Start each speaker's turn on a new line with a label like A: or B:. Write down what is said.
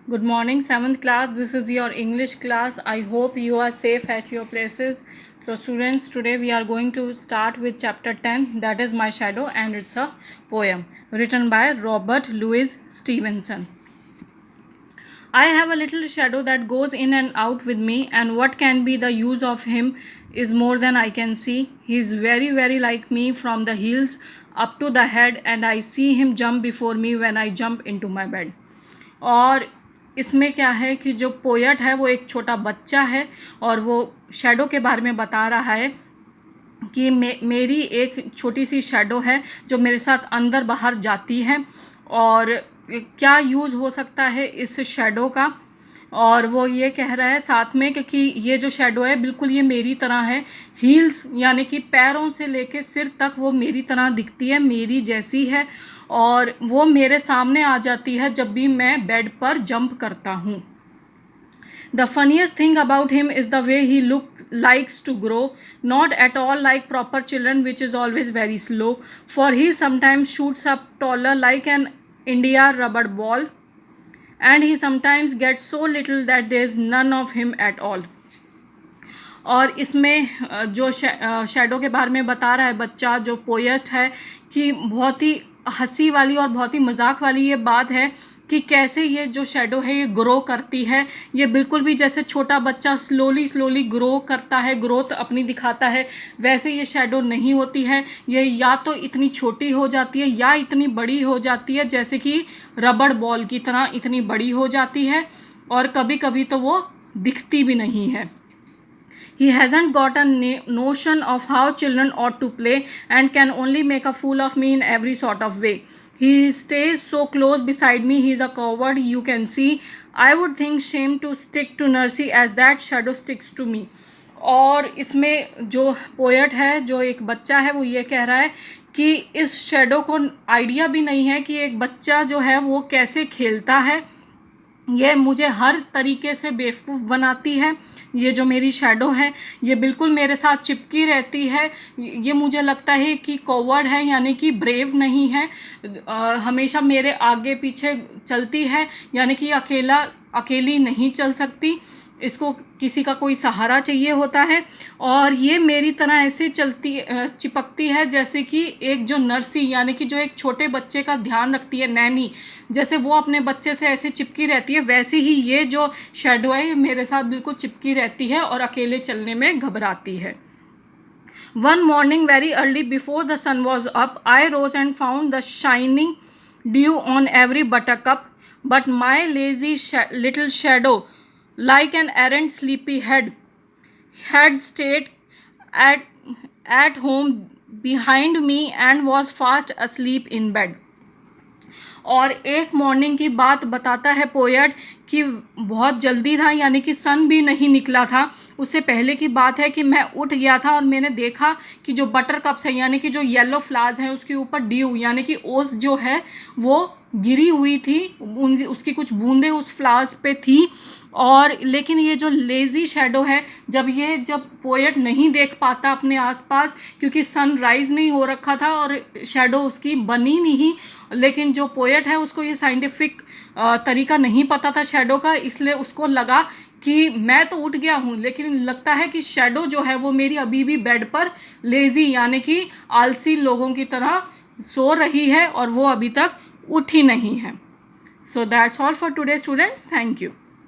A: Good morning, 7th class. This is your English class. I hope you are safe at your places. So, students, today we are going to start with chapter 10, that is My Shadow, and it's a poem written by Robert Louis Stevenson. I have a little shadow that goes in and out with me, and what can be the use of him is more than I can see. He is very, very like me from the heels up to the head, and I see him jump before me when I jump into my bed. और इसमें क्या है कि जो poet है वो एक छोटा बच्चा है और वो शैडो के बारे में बता रहा है कि मेरी एक छोटी सी शैडो है जो मेरे साथ अंदर बाहर जाती है और क्या यूज़ हो सकता है इस शैडो का। और वो ये कह रहा है साथ में क्योंकि ये जो शैडो है बिल्कुल ये मेरी तरह है, हील्स यानी कि पैरों से लेके सिर तक वो मेरी तरह दिखती है, मेरी जैसी है और वो मेरे सामने आ जाती है जब भी मैं बेड पर जंप करता हूँ। The funniest thing about him is the way he likes to grow, not at all like proper children, which is always very slow, for he sometimes shoots up taller like an India rubber ball, and he sometimes gets so little that there is none of him at all. और इसमें जो shadow के बारे में बता रहा है बच्चा जो पोएट है कि बहुत ही हंसी वाली और बहुत ही मजाक वाली ये बात है कि कैसे ये जो शैडो है ये ग्रो करती है। ये बिल्कुल भी जैसे छोटा बच्चा स्लोली ग्रो करता है, ग्रोथ अपनी दिखाता है, वैसे ये शैडो नहीं होती है। ये या तो इतनी छोटी हो जाती है या इतनी बड़ी हो जाती है जैसे कि रबड़ बॉल की तरह इतनी बड़ी हो जाती है और कभी कभी तो वो दिखती भी नहीं है। He hasn't got a notion of how children ought to play and can only make a fool of me in every sort of way. He stays so close beside me, he's a coward, you can see. I would think shame to stick to Nursie as that shadow sticks to me. और इसमें जो poet है जो एक बच्चा है वो ये कह रहा है कि इस शैडो को आइडिया भी नहीं है कि एक बच्चा जो है वो कैसे खेलता है। ये मुझे हर तरीके से बेवकूफ़ बनाती है। ये जो मेरी शैडो है ये बिल्कुल मेरे साथ चिपकी रहती है। ये मुझे लगता है कि कॉवर्ड है यानी कि ब्रेव नहीं है, हमेशा मेरे आगे पीछे चलती है यानी कि अकेली नहीं चल सकती, इसको किसी का कोई सहारा चाहिए होता है। और ये मेरी तरह ऐसे चिपकती है जैसे कि एक जो नर्सी यानी कि जो एक छोटे बच्चे का ध्यान रखती है, नैनी, जैसे वो अपने बच्चे से ऐसे चिपकी रहती है वैसे ही ये जो शैडो है मेरे साथ बिल्कुल चिपकी रहती है और अकेले चलने में घबराती है। One morning very early before the sun was up, I rose and found the shining dew on every buttercup, but my lazy little shadow, like an errant sleepyhead, had stayed at, at home behind me and was fast asleep in bed. और एक morning की बात बताता है poet कि बहुत जल्दी था यानी कि सन भी नहीं निकला था, उससे पहले की बात है कि मैं उठ गया था और मैंने देखा कि जो बटर कप्स है यानी कि जो येलो फ्लावर्स हैं उसके ऊपर ड्यू यानी कि ओस जो है वो गिरी हुई थी, उसकी कुछ बूंदें उस फ्लावर्स पे थी। और लेकिन ये जो लेज़ी शैडो है जब पोएट नहीं देख पाता अपने आसपास क्योंकि सनराइज़ नहीं हो रखा था और शैडो उसकी बनी नहीं, लेकिन जो पोएट है उसको ये साइंटिफिक तरीका नहीं पता था शैडो का, इसलिए उसको लगा कि मैं तो उठ गया हूँ लेकिन लगता है कि शैडो जो है वो मेरी अभी भी बेड पर लेज़ी यानी कि आलसी लोगों की तरह सो रही है और वो अभी तक उठी नहीं है। So that's all for today students, thank you.